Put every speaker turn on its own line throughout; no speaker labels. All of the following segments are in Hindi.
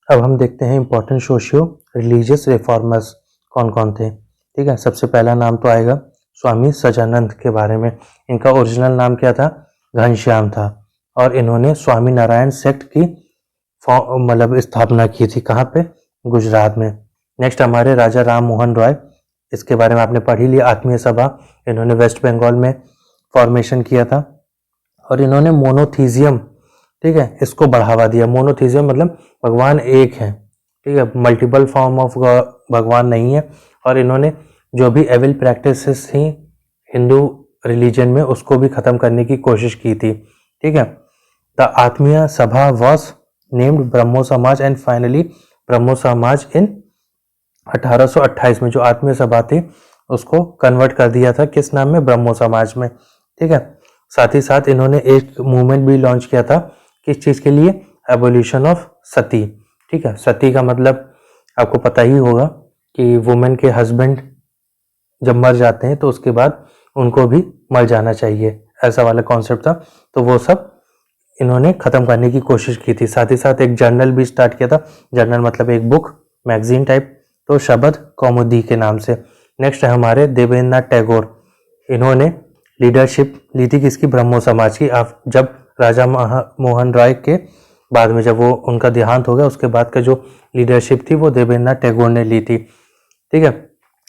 अब हम देखते हैं इंपॉर्टेंट सोशियो रिलीजियस रिफॉर्मर्स कौन कौन थे। ठीक है, सबसे पहला नाम तो आएगा स्वामी सच्चिदानंद के बारे में। इनका ओरिजिनल नाम क्या था? घनश्याम था। और इन्होंने स्वामी नारायण सेक्ट की मतलब स्थापना की थी। कहाँ पे? गुजरात में। नेक्स्ट हमारे राजा राम मोहन रॉय, इसके बारे में आपने पढ़ ही लिया। आत्मीय सभा इन्होंने वेस्ट बंगाल में फॉर्मेशन किया था। और इन्होंने मोनोथीजियम, ठीक है, इसको बढ़ावा दिया। मोनोथीजियम मतलब भगवान एक है, ठीक है, मल्टीपल फॉर्म ऑफ भगवान नहीं है। और इन्होंने जो भी एविल प्रैक्टिसेस थी हिंदू रिलीजन में उसको भी खत्म करने की कोशिश की थी। ठीक है, द आत्मीय सभा वॉज नेम्ड ब्रह्मो समाज एंड फाइनली ब्रह्मो समाज इन 1828 में जो आत्मीय सभा थी उसको कन्वर्ट कर दिया था किस नाम में? ब्रह्मो समाज में। ठीक है, साथ ही साथ इन्होंने एक मूवमेंट भी लॉन्च किया था। किस चीज के लिए? एबोल्यूशन ऑफ सती। ठीक है, सती का मतलब आपको पता ही होगा कि वुमेन के हस्बैंड जब मर जाते हैं तो उसके बाद उनको भी मर जाना चाहिए, ऐसा वाला कॉन्सेप्ट था। तो वो सब इन्होंने खत्म करने की कोशिश की थी। साथ ही साथ एक जर्नल भी स्टार्ट किया था। जर्नल मतलब एक बुक, मैगजीन टाइप, तो शबद कौमुदी के नाम से। नेक्स्ट है हमारे देवेंद्रनाथ टैगोर। इन्होंने लीडरशिप ली थी किसकी? ब्रह्मो समाज की। जब राजा मोहन राय के बाद में जब वो उनका देहांत हो गया उसके बाद का जो लीडरशिप थी वो देवेंद्रनाथ टैगोर ने ली थी। ठीक है,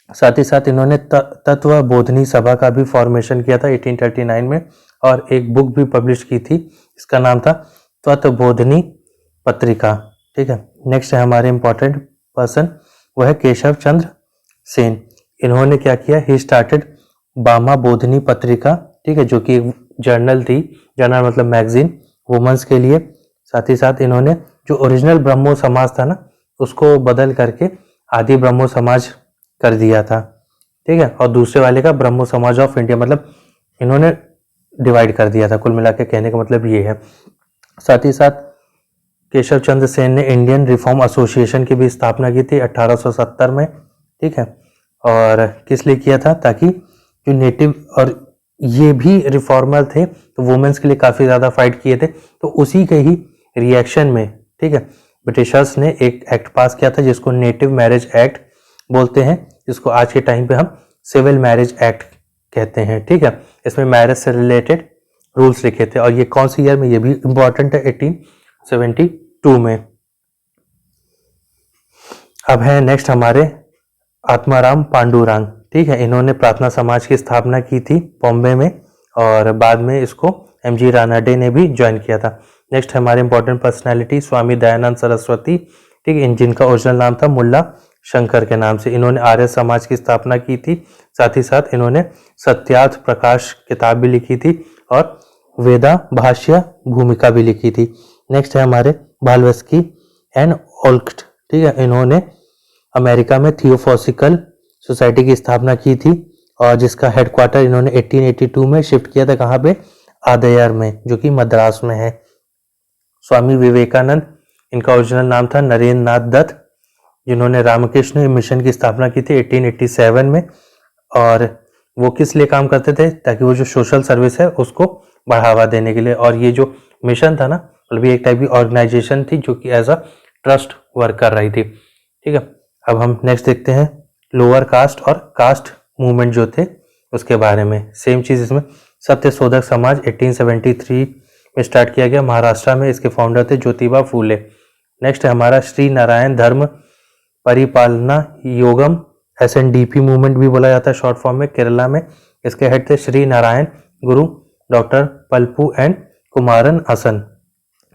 साथ ही साथ इन्होंने तत्व बोधनी सभा का भी फॉर्मेशन किया था 1839 में। और एक बुक भी पब्लिश की थी, इसका नाम था तत्वबोधनी पत्रिका। ठीक है, नेक्स्ट है हमारे इंपॉर्टेंट पर्सन, वो है केशव चंद्र सेन। इन्होंने क्या किया? ही स्टार्टेड बामा बोधनी पत्रिका। ठीक है, जो कि एक जर्नल थी। जर्नल मतलब मैगजीन वुमेन्स के लिए। साथ ही साथ इन्होंने जो ओरिजिनल ब्रह्मो समाज था ना उसको बदल करके आदि ब्रह्मो समाज कर दिया था। ठीक है, और दूसरे वाले का ब्रह्मो समाज ऑफ इंडिया, मतलब इन्होंने डिवाइड कर दिया था। कुल मिला के कहने का मतलब ये है। साथ ही साथ केशव चंद्र सेन ने इंडियन रिफॉर्म एसोसिएशन की भी स्थापना की थी 1870 में। ठीक है, और किस लिए किया था? ताकि जो नेटिव, और ये भी रिफॉर्मर थे तो वुमेन्स के लिए काफ़ी ज़्यादा फाइट किए थे। तो उसी के ही रिएक्शन में, ठीक है, ब्रिटिशर्स ने एक एक्ट पास किया था जिसको नेटिव मैरिज एक्ट बोलते हैं, जिसको आज के टाइम पे हम सिविल मैरिज एक्ट कहते हैं। ठीक है, इसमें मैरिज से रिलेटेड रूल्स लिखे थे। और ये कौन सी ईयर में? ये भी इंपॉर्टेंट है, 1872 में। अब है नेक्स्ट हमारे आत्माराम पांडुरंग। ठीक है, इन्होंने प्रार्थना समाज की स्थापना की थी बॉम्बे में और बाद में इसको एमजी रानाडे ने भी ज्वाइन किया था। नेक्स्ट हमारे इंपॉर्टेंट पर्सनालिटी स्वामी दयानंद सरस्वती। ठीक है, जिनका ओरिजिनल नाम था मुल्ला शंकर के नाम से। इन्होंने आर्य समाज की स्थापना की थी। साथ ही साथ इन्होंने सत्यार्थ प्रकाश किताब भी लिखी थी और वेदा भाष्य भूमिका भी लिखी थी। नेक्स्ट है हमारे भालवस्की एंड ओल्क्ट। ठीक है, इन्होंने अमेरिका में थियोसॉफिकल सोसाइटी की स्थापना की थी और जिसका हेडक्वार्टर इन्होंने 1882 में शिफ्ट किया था। कहाँ पे? आदयार में, जो कि मद्रास में है। स्वामी विवेकानंद, इनका ओरिजिनल नाम था नरेंद्र नाथ दत्त, जिन्होंने रामकृष्ण मिशन की स्थापना की थी 1887 में। और वो किस लिए काम करते थे? ताकि वो जो सोशल सर्विस है उसको बढ़ावा देने के लिए। और ये जो मिशन था ना, मतलब ये एक टाइप की ऑर्गेनाइजेशन थी जो कि एज अ ट्रस्ट वर्क कर रही थी। ठीक है, अब हम नेक्स्ट देखते हैं लोअर कास्ट और कास्ट मूवमेंट जो थे उसके बारे में। सेम चीज इसमें सत्य शोधक समाज 1873 में स्टार्ट किया गया महाराष्ट्र में। इसके फाउंडर थे ज्योतिबा फूले। नेक्स्ट है हमारा श्री नारायण धर्म परिपालना योगम, SNDP मूवमेंट भी बोला जाता है शॉर्ट फॉर्म में, केरला में। इसके हेड थे श्री नारायण गुरु, doctor पल्पू and Kumaran Asan.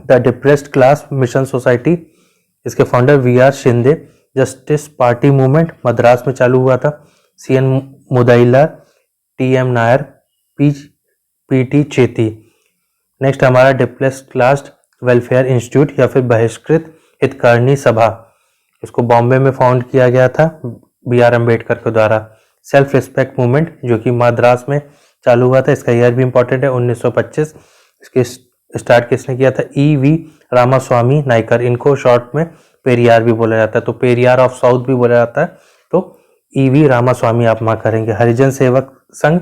The depressed class mission society, इसके founder VR Shinde. Justice party movement Madras में चालू हुआ था। CN Mudaliar, TM Nair, PT Chetty. Next हमारा डिप्रेस्ड क्लास वेलफेयर इंस्टीट्यूट या फिर बहिष्कृत हितकारिणी सभा, इसको बॉम्बे में फाउंड किया गया था BR अम्बेडकर के द्वारा। सेल्फ रिस्पेक्ट मूवमेंट जो कि मद्रास में चालू हुआ था, इसका ईयर भी इंपॉर्टेंट है 1925। इसके स्टार्ट किसने किया था? EV रामास्वामी नायकर, इनको शॉर्ट में पेरियार भी बोला जाता है, तो पेरियार ऑफ साउथ भी बोला जाता है, तो EV रामास्वामी आप मार्क करेंगे। हरिजन सेवक संघ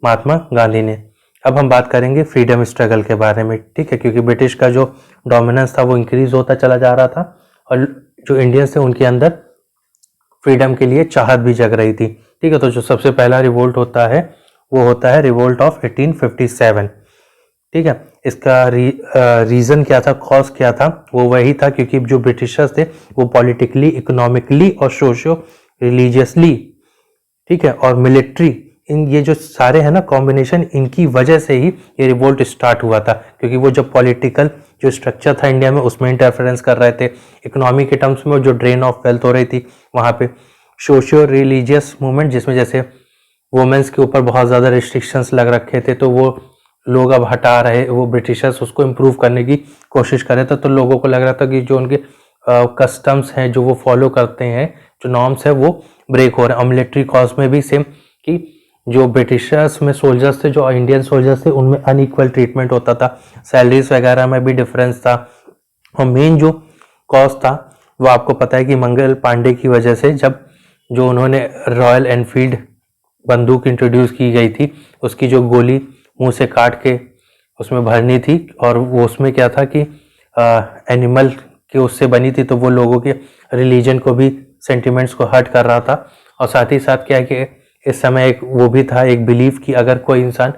महात्मा गांधी ने। अब हम बात करेंगे फ्रीडम स्ट्रगल के बारे में। ठीक है, क्योंकि ब्रिटिश का जो डोमिनेंस था वो इंक्रीज होता चला जा रहा था और जो इंडियंस थे उनके अंदर फ्रीडम के लिए चाहत भी जग रही थी। ठीक है, तो जो सबसे पहला रिवोल्ट होता है वो होता है रिवोल्ट ऑफ 1857। ठीक है, इसका रीज़न क्या था, कॉज क्या था, वो वही था क्योंकि जो ब्रिटिशर्स थे वो पॉलिटिकली, इकोनॉमिकली और सोशो रिलीजियसली, ठीक है, और मिलिट्री, इन ये जो सारे हैं ना कॉम्बिनेशन, इनकी वजह से ही ये रिवोल्ट स्टार्ट हुआ था। क्योंकि वो जो पॉलिटिकल जो स्ट्रक्चर था इंडिया में उसमें इंटरफेरेंस कर रहे थे, इकोनॉमी के टर्म्स में जो ड्रेन ऑफ वेल्थ हो रही थी वहाँ पे, सोशियो रिलीजियस मूवमेंट जिसमें जैसे वुमेन्स के ऊपर बहुत ज़्यादा रिस्ट्रिक्शंस लग रखे थे तो वो लोग अब हटा रहे, वो ब्रिटिशर्स उसको इम्प्रूव करने की कोशिश कर रहे थे। तो लोगों को लग रहा था कि जो उनके कस्टम्स हैं जो वो फॉलो करते हैं, जो नॉर्म्स है वो ब्रेक हो रहे हैं। और मिलिट्री कॉज में भी सेम कि जो ब्रिटिशर्स में सोल्जर्स थे, जो इंडियन सोल्जर्स थे, उनमें अनइक्वल ट्रीटमेंट होता था, सैलरीज वगैरह में भी डिफरेंस था। और मेन जो कॉज था वो आपको पता है कि मंगल पांडे की वजह से, जब जो उन्होंने रॉयल एनफील्ड बंदूक इंट्रोड्यूस की गई थी, उसकी जो गोली मुंह से काट के उसमें भरनी थी, और वो उसमें क्या था कि एनिमल के उससे बनी थी, तो वो लोगों के रिलीजन को भी, सेंटिमेंट्स को हर्ट कर रहा था। और साथ ही साथ क्या है कि इस समय एक वो भी था, एक बिलीफ कि अगर कोई इंसान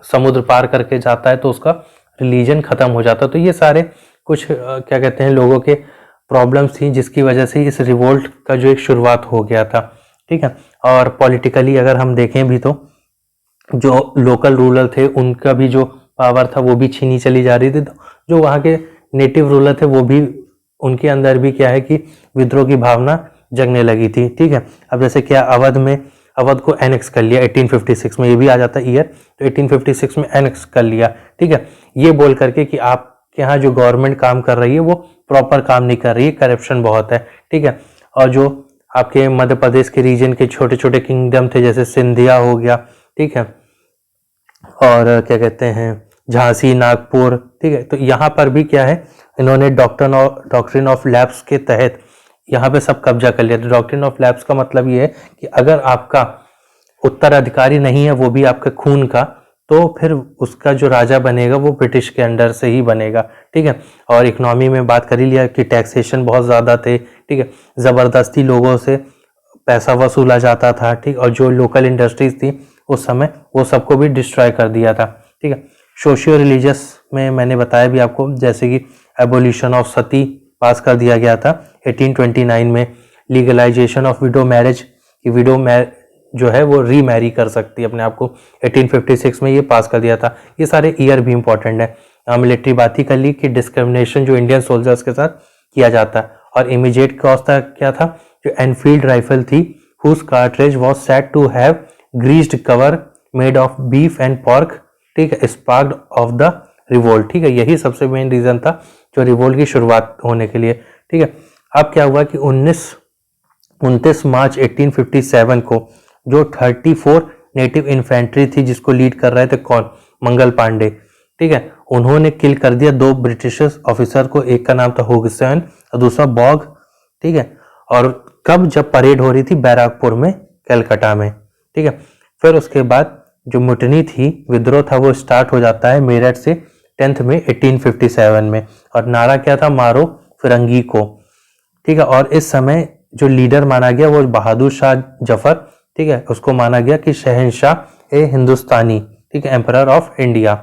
समुद्र पार करके जाता है तो उसका रिलीजन ख़त्म हो जाता। तो ये सारे कुछ क्या कहते हैं लोगों के प्रॉब्लम्स थी जिसकी वजह से इस रिवोल्ट का जो एक शुरुआत हो गया था। ठीक है, और पॉलिटिकली अगर हम देखें भी तो जो लोकल रूलर थे उनका भी जो पावर था वो भी छीनी चली जा रही थी। तो जो वहाँ के नेटिव रूलर थे वो भी, उनके अंदर भी क्या है कि विद्रोह की भावना जगने लगी थी। ठीक है, अब जैसे क्या अवध में, अवध को एनेक्स कर लिया 1856 में, ये भी आ जाता है ईयर, तो 1856 में एनेक्स कर लिया। ठीक है, ये बोल करके कि आपके यहाँ जो गवर्नमेंट काम कर रही है वो प्रॉपर काम नहीं कर रही है, करप्शन बहुत है। ठीक है, और जो आपके मध्य प्रदेश के रीजन के छोटे छोटे किंगडम थे जैसे सिंधिया हो गया, ठीक है, और क्या कहते हैं झांसी, नागपुर, ठीक है, तो यहाँ पर भी क्या है, इन्होंने डॉक्ट्रिन ऑफ लैप्स के तहत यहाँ पे सब कब्जा कर लिया। तो डॉक्ट्रिन ऑफ लैप्स का मतलब ये है कि अगर आपका उत्तराधिकारी नहीं है वो भी आपके खून का, तो फिर उसका जो राजा बनेगा वो ब्रिटिश के अंडर से ही बनेगा। ठीक है, और इकोनॉमी में बात कर ही लिया कि टैक्सेशन बहुत ज़्यादा थे। ठीक है, ज़बरदस्ती लोगों से पैसा वसूला जाता था। ठीक, और जो लोकल इंडस्ट्रीज थी उस समय वो सबको भी डिस्ट्रॉय कर दिया था। ठीक है, सोशियो रिलीजियस में मैंने बताया भी आपको, जैसे कि एबोलिशन ऑफ सती पास कर दिया गया था 1829 में, लीगलाइजेशन ऑफ विडो मैरिज, कि विडो जो है वो रीमैरी कर सकती है अपने आप को, 1856 में ये पास कर दिया था। ये सारे ईयर भी इंपॉर्टेंट है। मिलिट्री बात ही कर ली कि डिस्क्रिमिनेशन जो इंडियन सोल्जर्स के साथ किया जाता है। और इमीडिएट कॉज था क्या था, जो एनफील्ड राइफल थी, whose cartridge was said to have greased cover made of beef and pork, ठीक है, स्पार्क्ड ऑफ द रिवोल्ट। ठीक है, यही सबसे मेन रीजन था जो रिवोल्ट की शुरुआत होने के लिए। ठीक है, अब क्या हुआ कि 29 मार्च 1857 को जो 34 नेटिव इन्फेंट्री थी जिसको लीड कर रहे थे कौन, मंगल पांडे, ठीक है, उन्होंने किल कर दिया 2 ब्रिटिश ऑफिसर को, एक का नाम था हुगसेन और दूसरा बॉग। ठीक है, और कब, जब परेड हो रही थी बैराकपुर में, कलकत्ता में। ठीक है, फिर उसके बाद जो मुटनी थी, विद्रोह था, वो स्टार्ट हो जाता है मेरठ से 10 में 1857 में। और नारा क्या था, मारो फिरंगी को। ठीक है, और इस समय जो लीडर माना गया वो बहादुर शाह जफर, ठीक है, उसको माना गया कि शहंशाह ए हिंदुस्तानी, ठीक है, एम्परर ऑफ इंडिया।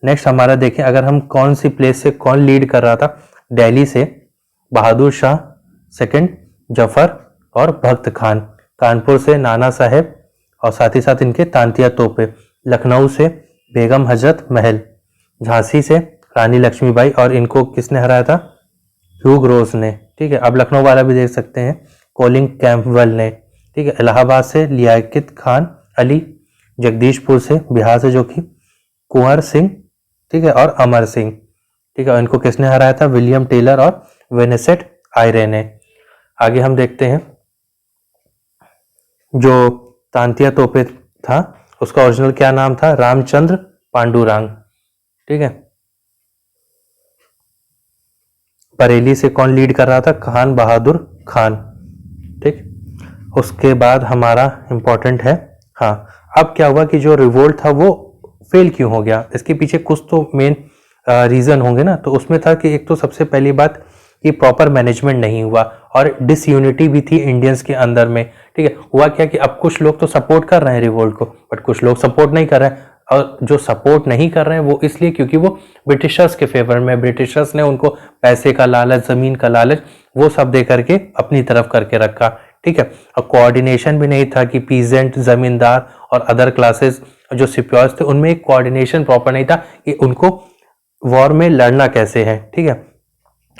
नेक्स्ट हमारा देखें, अगर हम कौन सी प्लेस से कौन लीड कर रहा था, दिल्ली से बहादुर शाह सेकंड जफर और भक्त खान, कानपुर से नाना साहेब और साथ ही साथ इनके तांतिया तोपे, लखनऊ से बेगम हजरत महल, झांसी से रानी लक्ष्मीबाई, और इनको किसने हराया था, ह्यूग रोज ने। ठीक है, अब लखनऊ वाला भी देख सकते हैं, कोलिंग कैंपवेल ने। ठीक है, इलाहाबाद से लियाकत खान अली, जगदीशपुर से बिहार से जो कि कुंवर सिंह, ठीक है, और अमर सिंह। ठीक है, इनको किसने हराया था, विलियम टेलर और वेनेसेट आयरे ने। आगे हम देखते हैं, जो तांतिया तोपे था उसका ओरिजिनल क्या नाम था, रामचंद्र पांडुरंग। ठीक है, बरेली से कौन लीड कर रहा था, खान बहादुर खान। ठीक, उसके बाद हमारा इंपॉर्टेंट है, हाँ, अब क्या हुआ कि जो रिवोल्ट था वो फेल क्यों हो गया, इसके पीछे कुछ तो मेन रीजन होंगे ना। तो उसमें था कि एक तो सबसे पहली बात कि प्रॉपर मैनेजमेंट नहीं हुआ और डिसयूनिटी भी थी इंडियंस के अंदर में। ठीक है, हुआ क्या कि अब कुछ लोग तो सपोर्ट कर रहे हैं रिवोल्ट को, बट कुछ लोग सपोर्ट नहीं कर रहे हैं, और जो सपोर्ट नहीं कर रहे हैं वो इसलिए क्योंकि वो ब्रिटिशर्स के फेवर में, ब्रिटिशर्स ने उनको पैसे का लालच, जमीन का लालच, वो सब दे करके अपनी तरफ करके रखा। ठीक है, और कोऑर्डिनेशन भी नहीं था कि पीजेंट, जमींदार और अदर क्लासेस जो सिक्योर्स थे उनमें एक कोऑर्डिनेशन प्रॉपर नहीं था कि उनको वॉर में लड़ना कैसे है। ठीक है,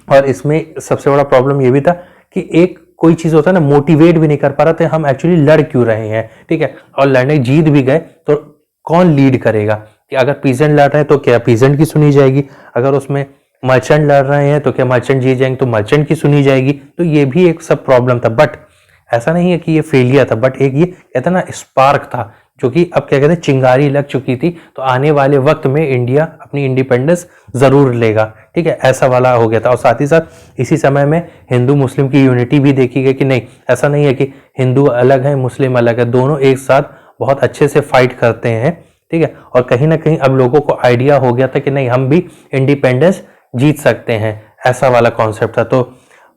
और इसमें सबसे बड़ा प्रॉब्लम ये भी था कि एक कोई चीज होता है ना, मोटिवेट भी नहीं कर पा रहे थे हम एक्चुअली लड़ क्यों रहे हैं। ठीक है, और लड़ने जीत भी गए तो कौन लीड करेगा, कि अगर पीजेंट लड़ रहे हैं तो क्या पीजेंट की सुनी जाएगी, अगर उसमें मर्चेंट लड़ रहे हैं तो क्या मर्चेंट जीत जाएंगे तो मर्चेंट की सुनी जाएगी। तो ये भी एक सब प्रॉब्लम था, बट ऐसा नहीं है कि ये फेलियर था, बट एक ये कहते ना स्पार्क था, जो कि अब क्या कहते हैं चिंगारी लग चुकी थी, तो आने वाले वक्त में इंडिया अपनी इंडिपेंडेंस जरूर लेगा। ठीक है, ऐसा वाला हो गया था। और साथ ही साथ इसी समय में हिंदू मुस्लिम की यूनिटी भी देखी गई कि नहीं, ऐसा नहीं है कि हिंदू अलग है मुस्लिम अलग है, दोनों एक साथ बहुत अच्छे से फाइट करते हैं। ठीक है, और कहीं ना कहीं अब लोगों को आइडिया हो गया था कि नहीं, हम भी इंडिपेंडेंस जीत सकते हैं, ऐसा वाला कॉन्सेप्ट था। तो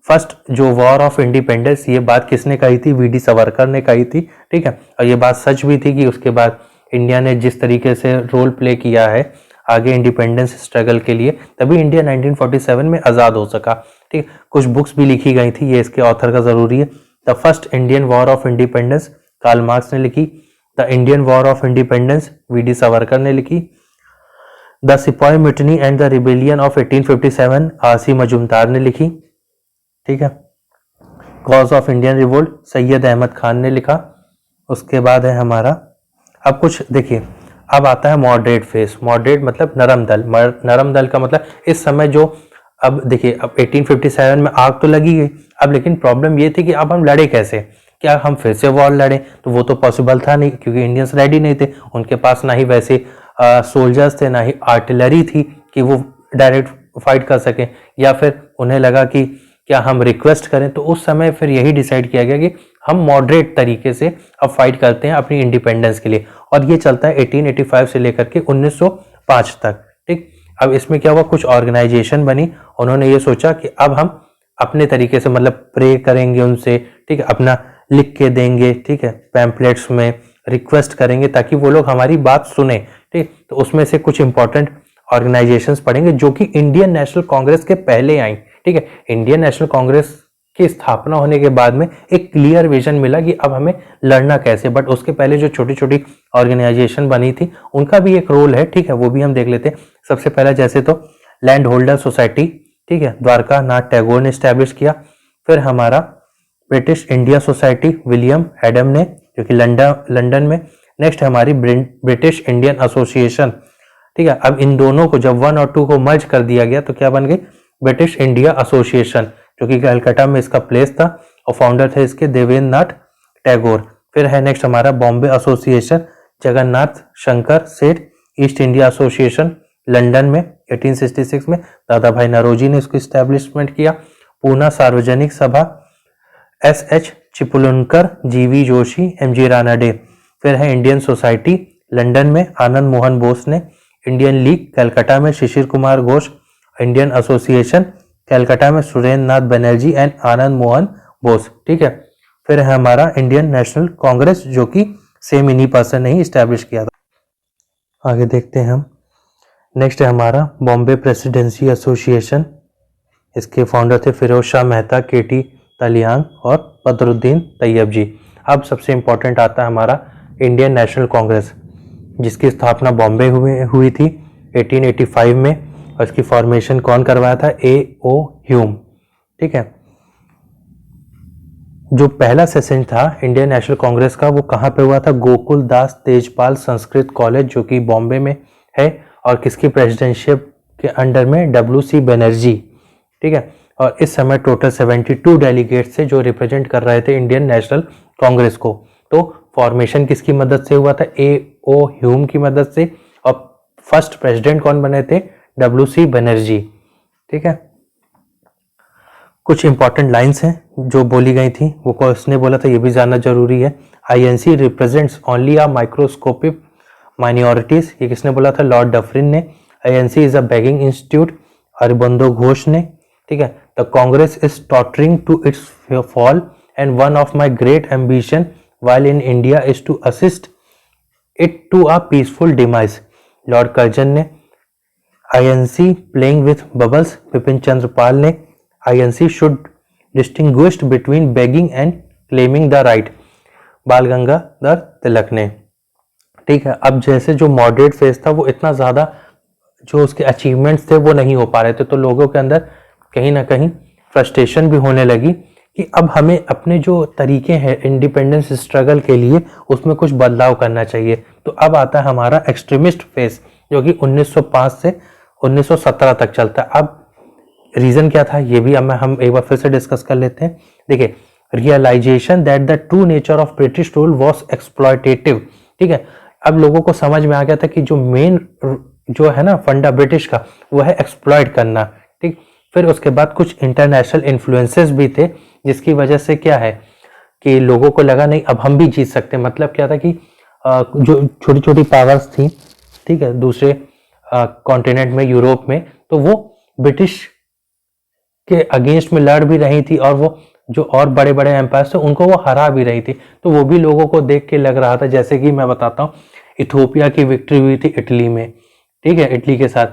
फर्स्ट जो वॉर ऑफ इंडिपेंडेंस, ये बात किसने कही थी? वीडी सावरकर ने कही थी। ठीक है, और ये बात सच भी थी कि उसके बाद इंडिया ने जिस तरीके से रोल प्ले किया है आगे इंडिपेंडेंस स्ट्रगल के लिए, तभी इंडिया 1947 में आज़ाद हो सका। ठीक है, कुछ बुक्स भी लिखी गई थी, ये इसके ऑथर का ज़रूरी है। The first Indian war of independence Karl Marx ने लिखी। The Indian war of independence VD Savarkar ने लिखी। The sipahi mutiny and the rebellion of 1857 RC Majumdar ने लिखी। ठीक है, cause of Indian revolt Sayyid Ahmad Khan ने लिखा। उसके बाद है हमारा, अब कुछ देखिए, अब आता है मॉडरेट फेस। मॉडरेट मतलब नरम दल। नरम दल का मतलब इस समय जो, अब देखिए, अब 1857 में आग तो लगी गई, अब लेकिन प्रॉब्लम ये थी कि अब हम लड़े कैसे, क्या हम फिर से वॉर लड़े? तो वो तो पॉसिबल था नहीं, क्योंकि इंडियंस रेडी नहीं थे, उनके पास ना ही वैसे सोल्जर्स थे, ना ही आर्टिलरी थी कि वो डायरेक्ट फाइट कर सके, या फिर उन्हें लगा कि क्या हम रिक्वेस्ट करें। तो उस समय फिर यही डिसाइड किया गया कि हम मॉडरेट तरीके से अब फाइट करते हैं अपनी इंडिपेंडेंस के लिए, और ये चलता है 1885 से लेकर के 1905 तक। ठीक, अब इसमें क्या हुआ, कुछ ऑर्गेनाइजेशन बनी, उन्होंने ये सोचा कि अब हम अपने तरीके से मतलब प्रे करेंगे उनसे, ठीक है, अपना लिख के देंगे, ठीक है, पैम्पलेट्स में रिक्वेस्ट करेंगे ताकि वो लोग हमारी बात सुने। ठीक, तो उसमें से कुछ इंपॉर्टेंट ऑर्गेनाइजेशंस पढ़ेंगे जो कि इंडियन नेशनल कांग्रेस के पहले आई। ठीक है, इंडियन नेशनल कांग्रेस की स्थापना होने के बाद में एक क्लियर विजन मिला कि अब हमें लड़ना कैसे, बट उसके पहले जो छोटी छोटी ऑर्गेनाइजेशन बनी थी उनका भी एक रोल है। ठीक है, वो भी हम देख लेते हैं। सबसे पहला जैसे तो लैंड होल्डर सोसाइटी, ठीक है, द्वारका नाथ टैगोर ने स्टैब्लिश किया। फिर हमारा British India society William Adam ने, जो कि लंदन में। नेक्स्ट हमारी ब्रिटिश इंडियन एसोसिएशन। ठीक है, अब इन दोनों को जब 1 और 2 को मर्ज कर दिया गया तो क्या बन गई? ब्रिटिश इंडिया एसोसिएशन, जो कि कलकत्ता में इसका प्लेस था, और फाउंडर थे इसके देवेंद्र नाथ टैगोर। फिर है नेक्स्ट हमारा बॉम्बे एसोसिएशन, जगन्नाथ शंकर सेठ। ईस्ट इंडिया एसोसिएशन लंदन में 1866 में दादा भाई नरोजी ने इसको स्टैब्लिशमेंट किया। Poona Sarvajanik Sabha, S H. Chiplunkar, G V. Joshi, M G. Ranade. फिर है इंडियन सोसाइटी लंदन में आनंद मोहन बोस ने। इंडियन लीग कलकत्ता में शिशिर कुमार घोष। इंडियन एसोसिएशन कलकत्ता में सुरेंद्र नाथ बनर्जी एंड आनंद मोहन बोस। ठीक है, फिर है हमारा इंडियन नेशनल कांग्रेस, जो कि सेम इन्हीं पर्सन ने ही स्टैब्लिश किया था। आगे देखते हैं हम। नेक्स्ट है हमारा बॉम्बे प्रेसिडेंसी एसोसिएशन। इसके फाउंडर थे फिरोज शाह मेहता, के.टी. तलियांग और बदरुद्दीन तैयब जी। अब सबसे इंपॉर्टेंट आता है हमारा इंडियन नेशनल कांग्रेस, जिसकी स्थापना बॉम्बे हुई थी 1885 में, और इसकी फॉर्मेशन कौन करवाया था? A.O. ह्यूम। ठीक है, जो पहला सेशन था इंडियन नेशनल कांग्रेस का वो कहाँ पे हुआ था? गोकुल दास तेजपाल संस्कृत कॉलेज, जो कि बॉम्बे में है, और किसकी प्रेसिडेंटशिप के अंडर में? W.C. बनर्जी। ठीक है, और इस समय टोटल 72 डेलीगेट्स थे जो रिप्रेजेंट कर रहे थे इंडियन नेशनल कांग्रेस को। तो फॉर्मेशन किसकी मदद से हुआ था? A.O. ह्यूम की मदद से। और फर्स्ट प्रेसिडेंट कौन बने थे? W.C. बनर्जी। ठीक है, कुछ इंपॉर्टेंट लाइंस हैं जो बोली गई थी, वो किसने बोला था ये भी जानना जरूरी है। INC represents only a microscopic minorities, ये किसने बोला था? लॉर्ड डफरिन ने। INC is a begging institute, Aurobindo Ghosh ने। ठीक है, the Congress is tottering to its fall and one of my great ambition while in India is to assist it to a peaceful demise. Lord Curzon ने INC playing with bubbles. Bipin Chandra Pal ने INC should distinguish between begging and claiming the right. बाल गंगाधर तिलक ने। ठीक है, अब जैसे जो मॉडरेट फेज था वो इतना ज़्यादा जो उसके अचीवमेंट्स थे वो नहीं हो पा रहे थे, तो लोगों के अंदर कहीं ना कहीं फ्रस्ट्रेशन भी होने लगी कि अब हमें अपने जो तरीके हैं इंडिपेंडेंस स्ट्रगल के लिए उसमें कुछ बदलाव करना चाहिए। तो अब आता है हमारा एक्सट्रीमिस्ट फेज जो कि 1905 से 1917 तक चलता है। अब रीजन क्या था ये भी अब हम एक बार फिर से डिस्कस कर लेते हैं। देखिए, realization that the true nature of British rule was exploitative. ठीक है, अब लोगों को समझ में आ गया था कि जो मेन जो है ना फंडा ब्रिटिश का वो है एक्सप्लॉयट करना। ठीक, फिर उसके बाद कुछ इंटरनेशनल इन्फ्लुएंसेस भी थे जिसकी वजह से क्या है कि लोगों को लगा नहीं अब हम भी जीत सकते हैं। मतलब क्या था कि जो छोटी छोटी पावर्स थी, ठीक है, दूसरे कॉन्टिनेंट में, यूरोप में, तो वो ब्रिटिश के अगेंस्ट में लड़ भी रही थी और वो जो और बड़े बड़े एम्पायर्स थे उनको वो हरा भी रही थी। तो वो भी लोगों को देख के लग रहा था, जैसे कि मैं बताता हूँ, इथोपिया की विक्ट्री हुई थी इटली में, ठीक है, इटली के साथ।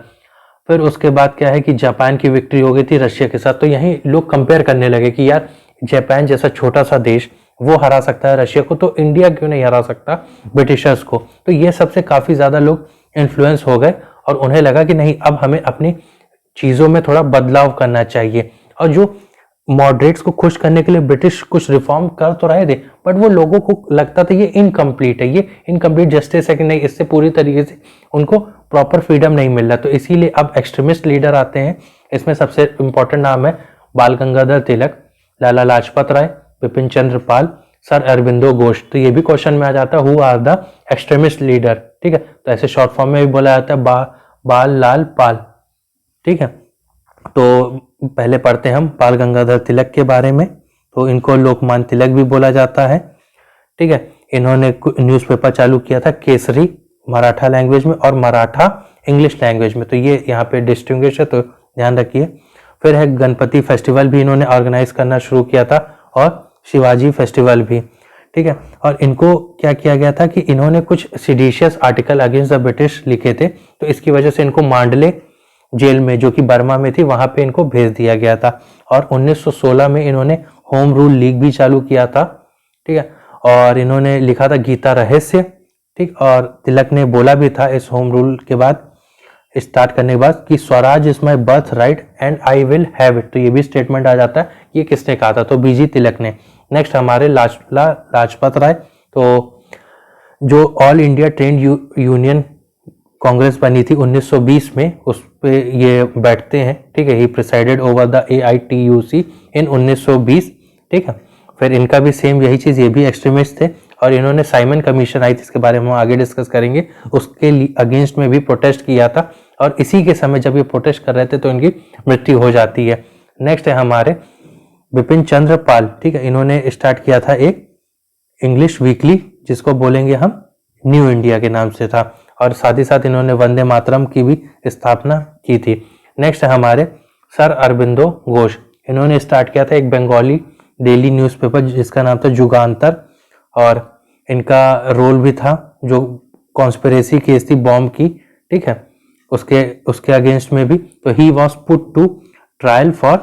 फिर उसके बाद क्या है कि जापान की विक्ट्री हो गई थी रशिया के साथ। तो यही लोग कंपेयर करने लगे कि यार जापान जैसा छोटा सा देश वो हरा सकता है रशिया को, तो इंडिया क्यों नहीं हरा सकता ब्रिटिशर्स को। तो ये सबसे काफी ज्यादा लोग इन्फ्लुएंस हो गए और उन्हें लगा कि नहीं अब हमें अपनी चीजों में थोड़ा बदलाव करना चाहिए। और जो मॉडरेट्स को खुश करने के लिए ब्रिटिश कुछ रिफॉर्म कर तो रहे थे, बट वो लोगों को लगता था ये इनकम्प्लीट है, ये इनकम्प्लीट जस्टिस है कि नहीं, इससे पूरी तरीके से उनको प्रॉपर फ्रीडम नहीं मिल रहा। तो इसीलिए अब एक्सट्रीमिस्ट लीडर आते हैं। इसमें सबसे इंपॉर्टेंट नाम है बाल गंगाधर तिलक, लाला लाजपत राय, विपिन चंद्र पाल, सर अरबिंदो घोष। तो ये भी क्वेश्चन में आ जाता है who are the extremist leader. ठीक है, तो ऐसे शॉर्ट फॉर्म में भी बोला जाता है बाल लाल पाल। ठीक है, तो पहले पढ़ते हैं हम बाल गंगाधर तिलक के बारे में। तो इनको लोकमान्य तिलक भी बोला जाता है। ठीक है, इन्होंने न्यूज़पेपर चालू किया था केसरी मराठा लैंग्वेज में और मराठा इंग्लिश लैंग्वेज में। तो ये यहाँ पे डिस्टिंग्विश है, तो ध्यान रखिए। फिर है गणपति फेस्टिवल भी इन्होंने ऑर्गेनाइज करना शुरू किया था और शिवाजी फेस्टिवल भी। ठीक है, और इनको क्या किया गया था कि इन्होंने कुछ seditious article against the British लिखे थे, तो इसकी वजह से इनको मांडले जेल में जो कि बर्मा में थी वहां पे इनको भेज दिया गया था। और 1916 में इन्होंने होम रूल लीग भी चालू किया था। ठीक है, और इन्होंने लिखा था गीता रहस्य। ठीक, और तिलक ने बोला भी था इस होम रूल के बाद स्टार्ट करने के बाद कि Swaraj is my birth right and I will have it. तो ये भी स्टेटमेंट आ जाता है, ये किसने कहा था, तो बीजी तिलक ने। नेक्स्ट हमारे लाजपत राय, तो जो all India trade union Congress बनी थी 1920 में, उस पे ये बैठते हैं। ठीक है, ही प्रिसाइडेड ओवर द AITUC इन 1920। ठीक है, फिर इनका भी सेम यही चीज, ये भी एक्सट्रीमिस्ट थे और इन्होंने साइमन कमीशन आई थी, इसके बारे में हम आगे डिस्कस करेंगे, उसके अगेंस्ट में भी प्रोटेस्ट किया था। और इसी के समय जब ये प्रोटेस्ट कर रहे थे तो इनकी मृत्यु हो जाती है। नेक्स्ट है हमारे विपिन चंद्र पाल। ठीक है, इन्होंने स्टार्ट किया था एक इंग्लिश वीकली जिसको बोलेंगे हम न्यू इंडिया के नाम से था, और साथ ही साथ इन्होंने वंदे मातरम की भी स्थापना की थी। नेक्स्ट है हमारे सर अरबिंदो घोष। इन्होंने स्टार्ट किया था एक बंगाली डेली न्यूज़पेपर जिसका नाम था जुगांतर, और इनका रोल भी था जो कॉन्स्पिरेसी केस थी बॉम्ब की। ठीक है, उसके अगेंस्ट में भी। तो he was put to trial for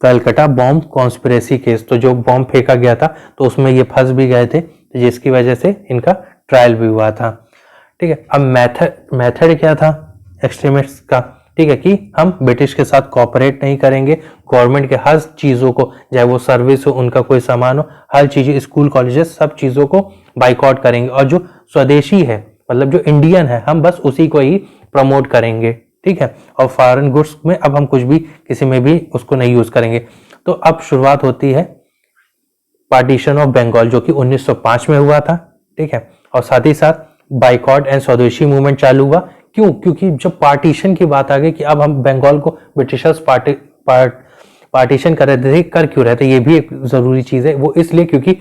Calcutta bomb conspiracy case. तो जो बॉम्ब फेंका गया था तो उसमें ये फंस भी गए थे, जिसकी वजह से इनका ट्रायल भी हुआ था। ठीक है, अब मेथड क्या था एक्सट्रीमिस्ट का। ठीक है, कि हम ब्रिटिश के साथ कोऑपरेट नहीं करेंगे, गवर्नमेंट के हर चीजों को, चाहे वो सर्विस हो, उनका कोई सामान हो, हर चीजें, स्कूल कॉलेजेस, सब चीजों को बाइकआउट करेंगे। और जो स्वदेशी है, मतलब जो इंडियन है, हम बस उसी को ही प्रमोट करेंगे। ठीक है, और फॉरेन गुड्स में अब हम कुछ भी किसी में भी उसको नहीं यूज करेंगे। तो अब शुरुआत होती है पार्टीशन ऑफ बंगाल जो कि 1905 में हुआ था। ठीक है, और साथ ही साथ बाइकॉट एंड स्वदेशी मूवमेंट चालू हुआ। क्यों? क्योंकि जब पार्टीशन की बात आ गई कि अब हम बंगाल को ब्रिटिशर्स पार्टीशन कर रहे थे, कर क्यों रहे थे, ये भी एक जरूरी चीज है। वो इसलिए क्योंकि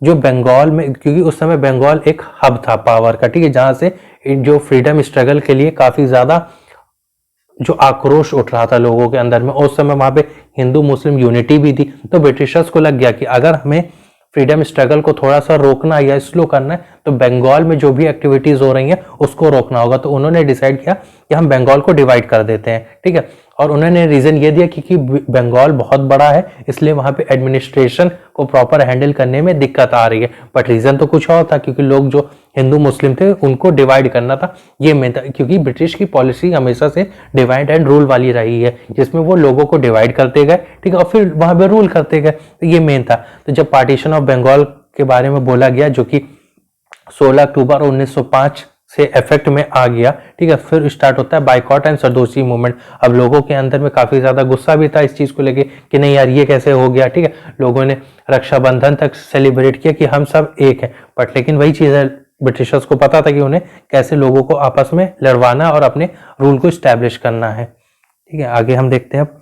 जो बंगाल में, क्योंकि उस समय बंगाल एक हब था पावर का। ठीक है, जहां से जो फ्रीडम स्ट्रगल के लिए काफी ज्यादा जो आक्रोश उठ रहा था लोगों के अंदर में, उस समय वहां पे हिंदू मुस्लिम यूनिटी भी थी। तो ब्रिटिशर्स को लग गया कि अगर हमें फ्रीडम स्ट्रगल को थोड़ा सा रोकना या स्लो करना है तो बंगाल में जो भी एक्टिविटीज हो रही हैं उसको रोकना होगा। तो उन्होंने डिसाइड किया कि हम बंगाल को डिवाइड कर देते हैं, ठीक है। और उन्होंने रीजन ये दिया कि बंगाल बहुत बड़ा है, इसलिए वहां पे एडमिनिस्ट्रेशन को प्रॉपर हैंडल करने में दिक्कत आ रही है। बट रीजन तो कुछ और था, क्योंकि लोग जो हिंदू मुस्लिम थे उनको डिवाइड करना था, ये मेन था। क्योंकि ब्रिटिश की पॉलिसी हमेशा से डिवाइड एंड रूल वाली रही है, जिसमें वो लोगों को डिवाइड करते गए, ठीक है, और फिर वहां पे रूल करते गए। तो ये मेन था। तो जब पार्टीशन ऑफ बंगाल के बारे में बोला गया, जो कि 16 अक्टूबर 1905 से इफेक्ट में आ गया, ठीक है, फिर स्टार्ट होता है बाइकॉट एंड सरदोशी मूवमेंट। अब लोगों के अंदर में काफी ज्यादा गुस्सा भी था इस चीज को लेके कि नहीं यार ये कैसे हो गया, ठीक है। लोगों ने रक्षाबंधन तक सेलिब्रेट किया कि हम सब एक हैं। बट लेकिन वही चीज है, ब्रिटिशर्स को पता था कि उन्हें कैसे लोगों को आपस में लड़वाना और अपने रूल को स्टैब्लिश करना है, ठीक है। आगे हम देखते हैं अब।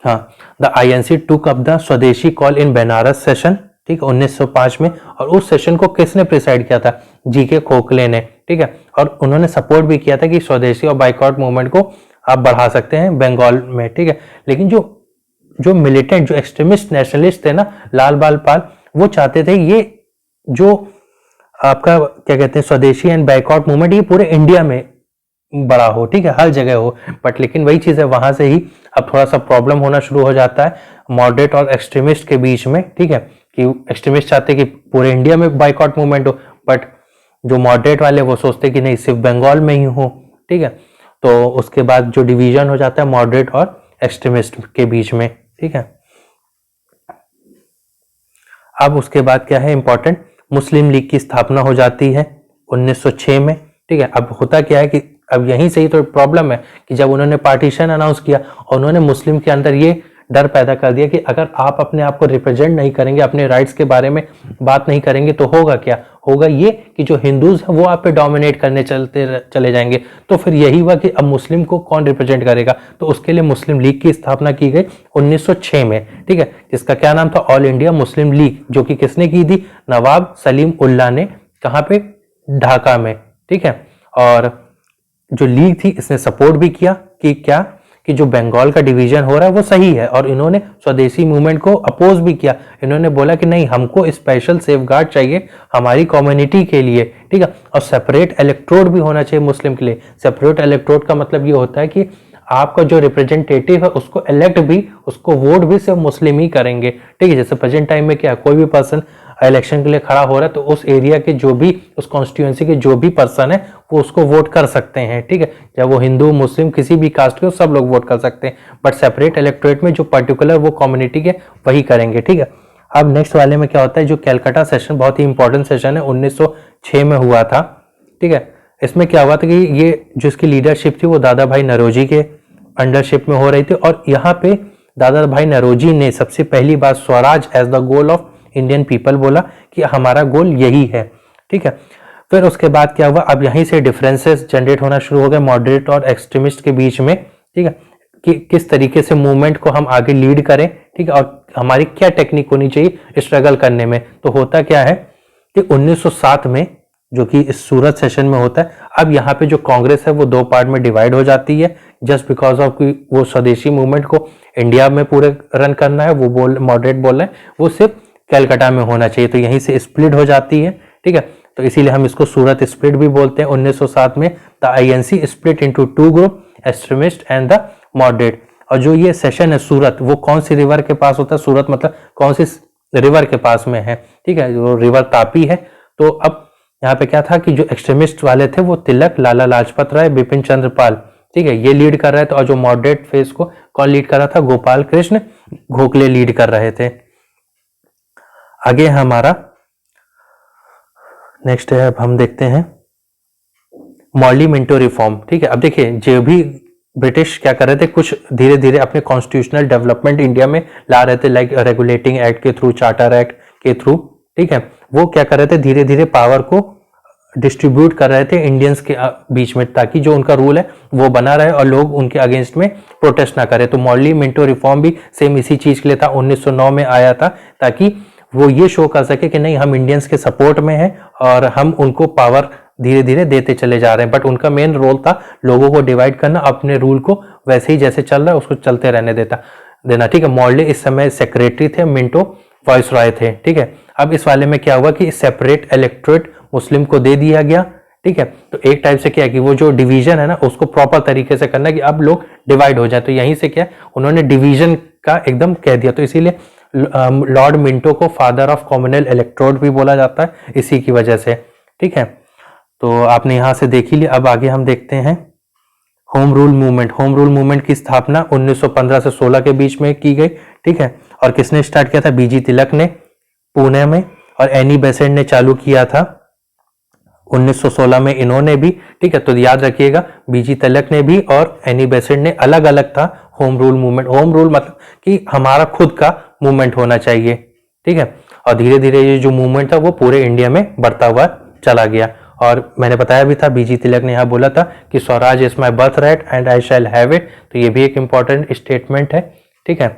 हाँ, द INC टूक अप द स्वदेशी कॉल इन बनारस सेशन, ठीक है, 1905 में। और उस सेशन को किसने प्रिसाइड किया था? GK खोखले ने, ठीक है। और उन्होंने सपोर्ट भी किया था कि स्वदेशी और बाइकआउट मूवमेंट को आप बढ़ा सकते हैं बंगाल में, ठीक है। लेकिन जो मिलिटेंट, जो एक्सट्रीमिस्ट नेशनलिस्ट थे ना, लाल बाल पाल, वो चाहते थे ये जो आपका क्या कहते हैं स्वदेशी एंड बाइकआउट मूवमेंट, ये पूरे इंडिया में बड़ा हो, ठीक है, हर जगह हो। बट लेकिन वही चीज है, वहां से ही अब थोड़ा सा प्रॉब्लम होना शुरू हो जाता है मॉडरेट और एक्सट्रीमिस्ट के बीच में, ठीक है। कि एक्सट्रीमिस्ट चाहते कि पूरे इंडिया में बाइकआउट मूवमेंट हो, बट जो मॉडरेट वाले वो सोचते कि नहीं सिर्फ बंगाल में ही हो, ठीक है। तो उसके बाद जो डिवीजन हो जाता है मॉडरेट और एक्सट्रीमिस्ट के बीच में, ठीक है। अब उसके बाद क्या है इंपॉर्टेंट, मुस्लिम लीग की स्थापना हो जाती है 1906 में, ठीक है। अब होता क्या है कि अब यहीं से ही तो प्रॉब्लम है कि जब उन्होंने पार्टीशन अनाउंस किया और उन्होंने मुस्लिम के अंदर ये डर पैदा कर दिया कि अगर आप अपने आप को रिप्रेजेंट नहीं करेंगे, अपने राइट्स के बारे में बात नहीं करेंगे, तो होगा क्या? होगा ये कि जो हिंदूज हैं वो आप पे डोमिनेट करने चले जाएंगे। तो फिर यही हुआ कि अब मुस्लिम को कौन रिप्रेजेंट करेगा? तो उसके लिए मुस्लिम लीग की स्थापना की गई 1906 में, ठीक है, जिसका क्या नाम था? ऑल इंडिया मुस्लिम लीग, जो कि किसने की थी? नवाब सलीम उल्लाह ने। कहाँ पे? ढाका में, ठीक है। और जो लीग थी इसने सपोर्ट भी किया कि क्या कि जो बंगाल का डिवीजन हो रहा है वो सही है, और इन्होंने स्वदेशी मूवमेंट को अपोज भी किया। इन्होंने बोला कि नहीं, हमको स्पेशल सेफगार्ड चाहिए हमारी कम्युनिटी के लिए, ठीक है, और सेपरेट इलेक्ट्रोड भी होना चाहिए मुस्लिम के लिए। सेपरेट इलेक्ट्रोड का मतलब ये होता है कि आपका जो रिप्रेजेंटेटिव है उसको इलेक्ट भी, उसको वोट भी सिर्फ मुस्लिम ही करेंगे, ठीक है। जैसे प्रेजेंट टाइम में क्या, कोई भी पर्सन इलेक्शन के लिए खड़ा हो रहा है तो उस एरिया के जो भी, उस कॉन्स्टिट्यूएंसी के जो भी पर्सन है वो उसको वोट कर सकते हैं, ठीक है। चाहे वो हिंदू मुस्लिम किसी भी कास्ट के, सब लोग वोट कर सकते हैं। बट सेपरेट इलेक्टोरेट में जो पर्टिकुलर वो कम्युनिटी के वही करेंगे, ठीक है। अब नेक्स्ट वाले में क्या होता है, जो कैलकाटा सेशन बहुत ही इंपॉर्टेंट सेशन है, 1906 में हुआ था, ठीक है। इसमें क्या हुआ था कि ये जो इसकी लीडरशिप थी वो दादा भाई नौरोजी के अंडरशिप में हो रही थी। और यहाँ पे दादा भाई नौरोजी ने सबसे पहली बार swaraj as the goal of Indian people बोला कि हमारा गोल यही है, ठीक है। फिर उसके बाद क्या हुआ, अब यहीं से डिफरेंसेस जनरेट होना शुरू हो गए मॉडरेट और एक्सट्रीमिस्ट के बीच में, ठीक है, कि किस तरीके से मूवमेंट को हम आगे लीड करें, ठीक है, और हमारी क्या टेक्निक होनी चाहिए स्ट्रगल करने में। तो होता क्या है कि 1907 में, जो कि इस सूरत सेशन में होता है, अब यहाँ पे जो कांग्रेस है वो दो पार्ट में डिवाइड हो जाती है, जस्ट बिकॉज ऑफ वो स्वदेशी मूवमेंट को इंडिया में पूरे रन करना है, वो मॉडरेट बोल रहे हैं वो सिर्फ कलकत्ता में होना चाहिए। तो यहीं से स्प्लिट हो जाती है, ठीक है। तो इसीलिए हम इसको सूरत स्प्लिट भी बोलते हैं। 1907 में the INC split into two group, extremist and the moderate. और जो ये सेशन है सूरत, वो कौन सी रिवर के पास होता है? सूरत मतलब कौन सी रिवर के पास में है, ठीक है, जो रिवर तापी है। तो अब यहाँ पे क्या था कि जो एक्सट्रीमिस्ट वाले थे वो तिलक, लाला लाजपत राय, बिपिन चंद्र पाल, ठीक है, ये लीड कर रहे थे। और जो मॉडरेट फेज को कौन लीड कर रहा था? गोपाल कृष्ण गोखले लीड कर रहे थे। आगे हमारा नेक्स्ट है, अब हम देखते हैं मॉर्ली मिंटो रिफॉर्म, ठीक है। अब देखिए, जो भी ब्रिटिश क्या कर रहे थे, कुछ धीरे धीरे अपने कॉन्स्टिट्यूशनल डेवलपमेंट इंडिया में ला रहे थे, लाइक रेगुलेटिंग एक्ट के थ्रू, चार्टर एक्ट के थ्रू, ठीक है। वो क्या कर रहे थे, धीरे धीरे पावर को डिस्ट्रीब्यूट कर रहे थे इंडियंस के बीच में, ताकि जो उनका रूल है वो बना रहे और लोग उनके अगेंस्ट में प्रोटेस्ट ना करें। तो मॉर्ली मिंटो रिफॉर्म भी सेम इसी चीज के लिए था, 1909 में आया था, ताकि वो ये शो कर सके कि नहीं, हम इंडियंस के सपोर्ट में हैं और हम उनको पावर धीरे धीरे देते चले जा रहे हैं, बट उनका मेन रोल था लोगों को डिवाइड करना, अपने रूल को वैसे ही जैसे चल रहा है उसको चलते रहने देना। ठीक है, मॉर्ले इस समय सेक्रेटरी थे, मिंटो वॉइस रॉय थे। ठीक है, अब इस वाले में क्या हुआ कि सेपरेट इलेक्टोरेट मुस्लिम को दे दिया गया। ठीक है, तो एक टाइप से क्या है कि वो जो डिवीजन है ना उसको प्रॉपर तरीके से करना है कि अब लोग डिवाइड हो जाए, तो यहीं से क्या है उन्होंने डिवीजन का एकदम कह दिया। तो इसीलिए लॉर्ड मिंटो को फादर ऑफ कॉमनल इलेक्टोरेट भी बोला जाता है इसी की वजह से। ठीक है, तो आपने यहां से देख ही लिया। अब आगे हम देखते हैं home rule movement. Home rule movement की स्थापना 1915 से 16 के बीच में की गई। ठीक है, और किसने स्टार्ट किया था? बीजी तिलक ने पुणे में, और एनी बेसेंट ने चालू किया था 1916 में इन्होंने भी। ठीक है, तो याद रखिएगा बीजी तिलक ने भी और एनी बेसेंट ने, अलग अलग था home rule movement. Home rule मतलब कि हमारा खुद का मूवमेंट होना चाहिए। ठीक है, और धीरे धीरे ये जो मूवमेंट था वो पूरे इंडिया में बढ़ता हुआ चला गया। और मैंने बताया भी था बीजी तिलक ने यहाँ बोला था कि Swaraj is my birth right and I shall have it, तो ये भी एक इंपॉर्टेंट स्टेटमेंट है। ठीक है,